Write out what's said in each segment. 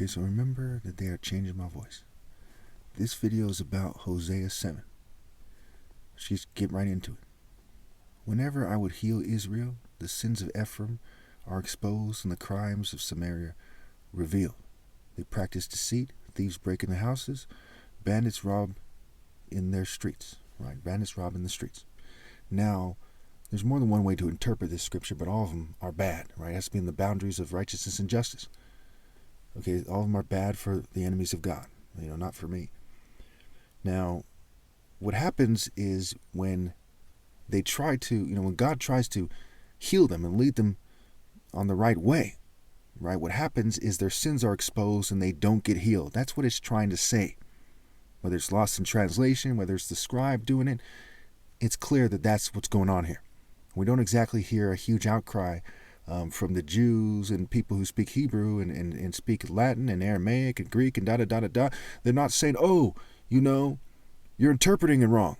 Okay, so remember that they are changing my voice. This video is about Hosea 7. Let's get right into it. Whenever I would heal Israel, the sins of Ephraim are exposed and the crimes of Samaria revealed. They practice deceit, thieves break into houses, bandits rob in their streets. Right, bandits rob in the streets. Now, there's more than one way to interpret this scripture, but all of them are bad, right? It has to be in the boundaries of righteousness and justice. Okay, all of them are bad for the enemies of God, not for me. Now, what happens is when they try to, when God tries to heal them and lead them on the right way, right? What happens is their sins are exposed and they don't get healed. That's what it's trying to say. Whether it's lost in translation, whether it's the scribe doing it, it's clear that that's what's going on here. We don't exactly hear a huge outcry from the Jews and people who speak Hebrew and speak Latin and Aramaic and Greek and da-da-da-da-da. They're not saying, you're interpreting it wrong,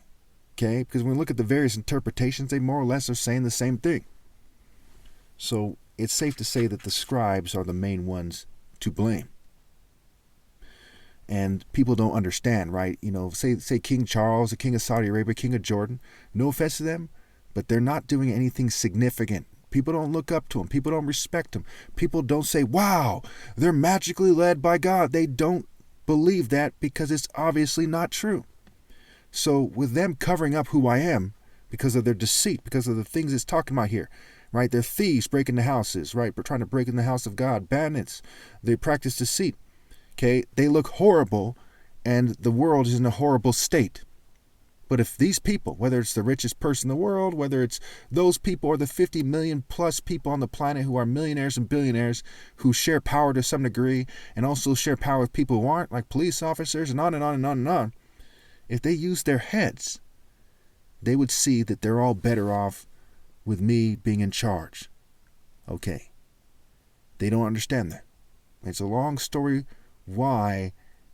okay? Because when we look at the various interpretations, they more or less are saying the same thing. So it's safe to say that the scribes are the main ones to blame. And people don't understand, right? Say King Charles, the King of Saudi Arabia, King of Jordan. No offense to them, but they're not doing anything significant. People don't look up to them. People don't respect them. People don't say, wow, they're magically led by God. They don't believe that because it's obviously not true. So with them covering up who I am because of their deceit, because of the things it's talking about here, right? They're thieves breaking the houses, right? But trying to break in the house of God. Bandits, they practice deceit. Okay, they look horrible and the world is in a horrible state. But if these people, whether it's the richest person in the world, whether it's those people or the 50 million plus people on the planet who are millionaires and billionaires who share power to some degree and also share power with people who aren't, like police officers and on and on and on and on, if they use their heads, they would see that they're all better off with me being in charge. Okay. They don't understand that. It's a long story why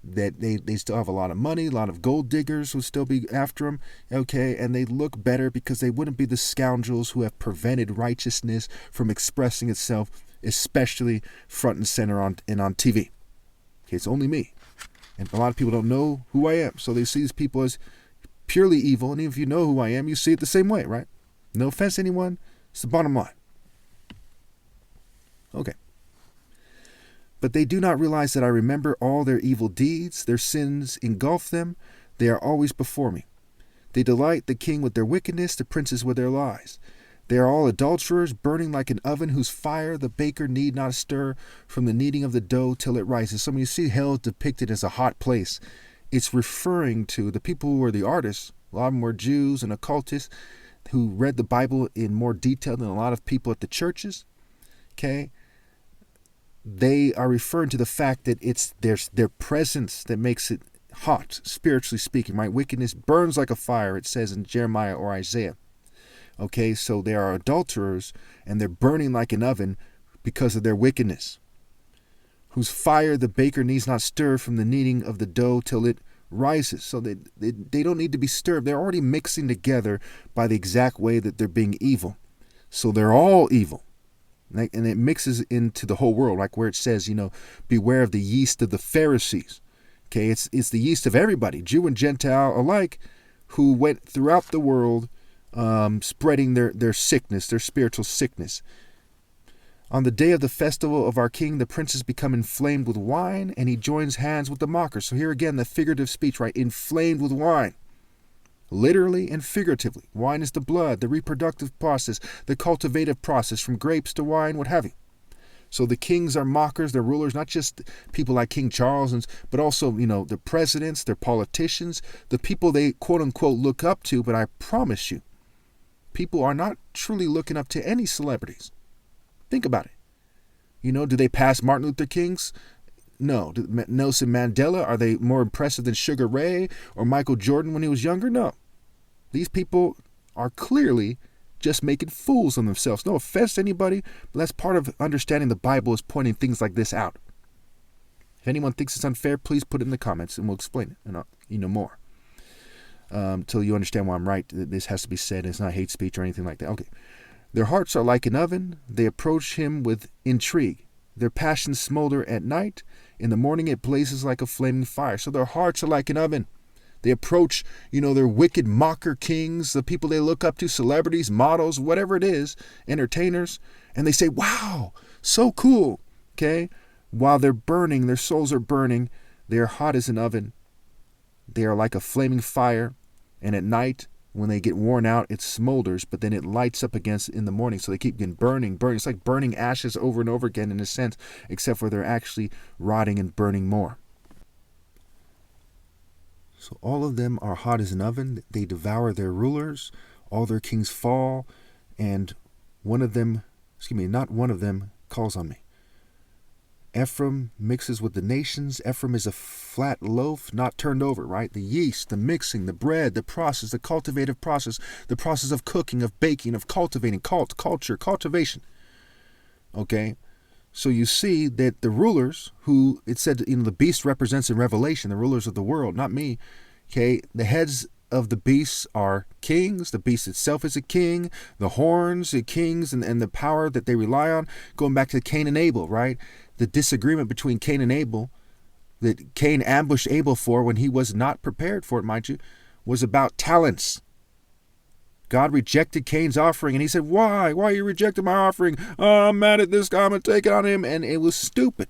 that they still have a lot of money, a lot of gold diggers who still be after them, okay, and they look better because they wouldn't be the scoundrels who have prevented righteousness from expressing itself, especially front and center on TV. Okay, it's only me. And a lot of people don't know who I am, so they see these people as purely evil, and even if you know who I am, you see it the same way, right? No offense to anyone, it's the bottom line. Okay. But they do not realize that I remember all their evil deeds. Their sins engulf them. They are always before me. They delight the king with their wickedness, the princes with their lies. They are all adulterers, burning like an oven whose fire the baker need not stir from the kneading of the dough till it rises. So when you see hell depicted as a hot place, it's referring to the people who were the artists. A lot of them were Jews and occultists who read the Bible in more detail than a lot of people at the churches. Okay? They are referring to the fact that it's their presence that makes it hot, spiritually speaking, right? Wickedness burns like a fire, it says in Jeremiah or Isaiah. Okay, so they are adulterers and they're burning like an oven because of their wickedness, whose fire the baker needs not stir from the kneading of the dough till it rises. So they don't need to be stirred. They're already mixing together by the exact way that they're being evil. So they're all evil. And it mixes into the whole world, like where it says, beware of the yeast of the Pharisees. Okay, it's the yeast of everybody, Jew and Gentile alike, who went throughout the world spreading their sickness, their spiritual sickness. On the day of the festival of our king, the princes become inflamed with wine, and he joins hands with the mockers. So here again, the figurative speech, right? Inflamed with wine. Literally and figuratively. Wine is the blood, the reproductive process, the cultivative process from grapes to wine, what have you. So the kings are mockers, they're rulers, not just people like King Charles, but also, the presidents, their politicians, the people they quote unquote look up to. But I promise you, people are not truly looking up to any celebrities. Think about it. Do they pass Martin Luther King's? No. Nelson Mandela, are they more impressive than Sugar Ray or Michael Jordan when he was younger? No. These people are clearly just making fools of themselves. No offense to anybody, but that's part of understanding the Bible is pointing things like this out. If anyone thinks it's unfair, please put it in the comments and we'll explain it and more. Till you understand why I'm right. This has to be said. It's not hate speech or anything like that. Okay. Their hearts are like an oven. They approach him with intrigue. Their passions smolder at night. In the morning it blazes like a flaming fire. So their hearts are like an oven. They approach, their wicked mocker kings, the people they look up to, celebrities, models, whatever it is, entertainers, and they say, wow, so cool, okay? While they're burning, their souls are burning, they are hot as an oven. They are like a flaming fire, and at night, when they get worn out, it smolders, but then it lights up again in the morning, so they keep getting burning. It's like burning ashes over and over again in a sense, except for they're actually rotting and burning more. So all of them are hot as an oven. They devour their rulers. All their kings fall. And not one of them calls on me. Ephraim mixes with the nations. Ephraim is a flat loaf, not turned over, right? The yeast, the mixing, the bread, the process, the cultivative process, the process of cooking, of baking, of cultivating, culture, cultivation. Okay? So you see that the rulers, who it said, the beast represents in Revelation, the rulers of the world, not me. Okay, the heads of the beasts are kings. The beast itself is a king. The horns, the kings, and the power that they rely on. Going back to Cain and Abel, right? The disagreement between Cain and Abel, that Cain ambushed Abel for when he was not prepared for it, mind you, was about talents. God rejected Cain's offering, and he said, why? Why are you rejecting my offering? Oh, I'm mad at this guy. I'm going to take it on him. And it was stupid.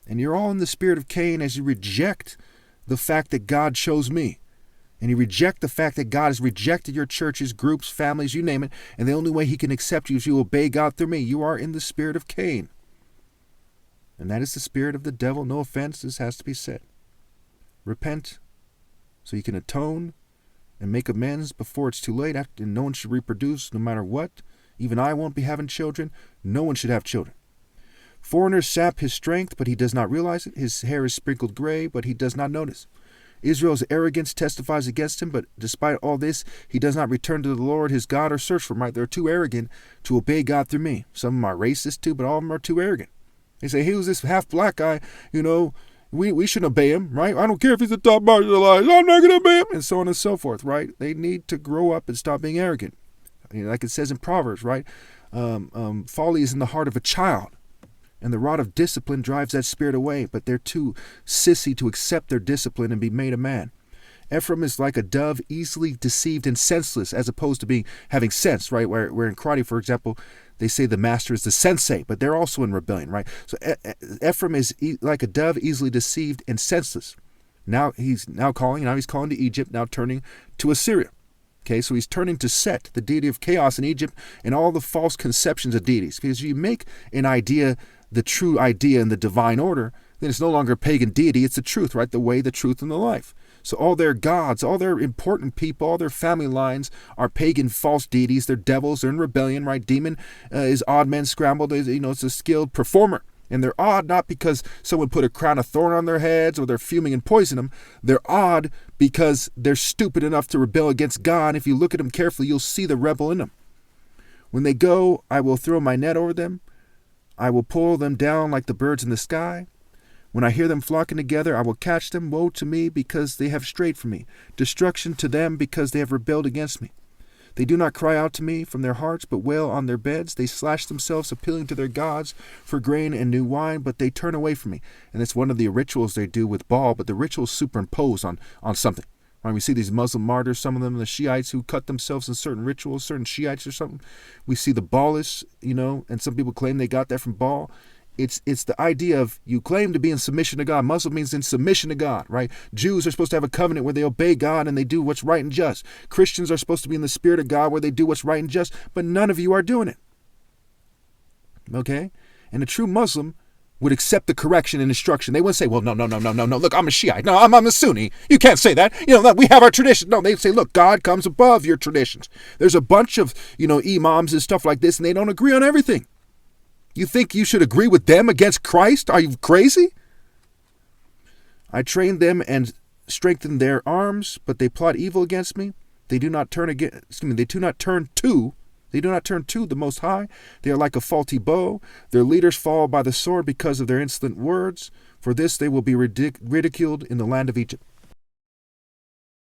And you're all in the spirit of Cain as you reject the fact that God chose me. And you reject the fact that God has rejected your churches, groups, families, you name it. And the only way he can accept you is you obey God through me. You are in the spirit of Cain. And that is the spirit of the devil. No offense, this has to be said. Repent so you can atone and make amends before it's too late. And no one should reproduce no matter what. Even I won't be having children. No one should have children. Foreigners sap his strength, but he does not realize it. His hair is sprinkled gray, but he does not notice. Israel's arrogance testifies against him, but despite all this, he does not return to the Lord his God or search for him, right? They're too arrogant to obey God through me. Some of them are racist too, but all of them are too arrogant. They say, he was this half-black guy, we shouldn't obey him, right? I don't care if he's the top bar of the line. I'm not going to obey him, and so on and so forth, right? They need to grow up and stop being arrogant. Like it says in Proverbs, right? Folly is in the heart of a child, and the rod of discipline drives that spirit away, but they're too sissy to accept their discipline and be made a man. Ephraim is like a dove, easily deceived and senseless, as opposed to having sense, right? Where in karate, for example, they say the master is the sensei, but they're also in rebellion, right? So Ephraim is like a dove, easily deceived and senseless. Now he's calling to Egypt, now turning to Assyria. Okay, so he's turning to Set, the deity of chaos in Egypt, and all the false conceptions of deities. Because you make an idea the true idea in the divine order, then it's no longer a pagan deity, it's the truth, right? The way, the truth, and the life. So all their gods, all their important people, all their family lines are pagan false deities. They're devils. They're in rebellion, right? Demon is odd men scrambled. It's a skilled performer. And they're odd not because someone put a crown of thorn on their heads or they're fuming and poison them. They're odd because they're stupid enough to rebel against God. If you look at them carefully, you'll see the rebel in them. When they go, I will throw my net over them. I will pull them down like the birds in the sky. When I hear them flocking together, I will catch them. Woe to me, because they have strayed from me. Destruction to them, because they have rebelled against me. They do not cry out to me from their hearts, but wail on their beds. They slash themselves, appealing to their gods for grain and new wine, but they turn away from me. And it's one of the rituals they do with Baal, but the rituals superimpose on something. Right? We see these Muslim martyrs, some of them the Shiites, who cut themselves in certain rituals, certain Shiites or something. We see the Baalists, and some people claim they got that from Baal. It's the idea of you claim to be in submission to God. Muslim means in submission to God, right? Jews are supposed to have a covenant where they obey God and they do what's right and just. Christians are supposed to be in the spirit of God where they do what's right and just, but none of you are doing it. Okay? And a true Muslim would accept the correction and instruction. They wouldn't say, well, no, look, I'm a Shiite. No, I'm a Sunni. You can't say that. We have our tradition. No, they'd say, look, God comes above your traditions. There's a bunch of, imams and stuff like this, and they don't agree on everything. You think you should agree with them against Christ? Are you crazy? I trained them and strengthened their arms, but they plot evil against me. They do not turn to the Most High. They are like a faulty bow. Their leaders fall by the sword because of their insolent words. For this they will be ridiculed in the land of Egypt.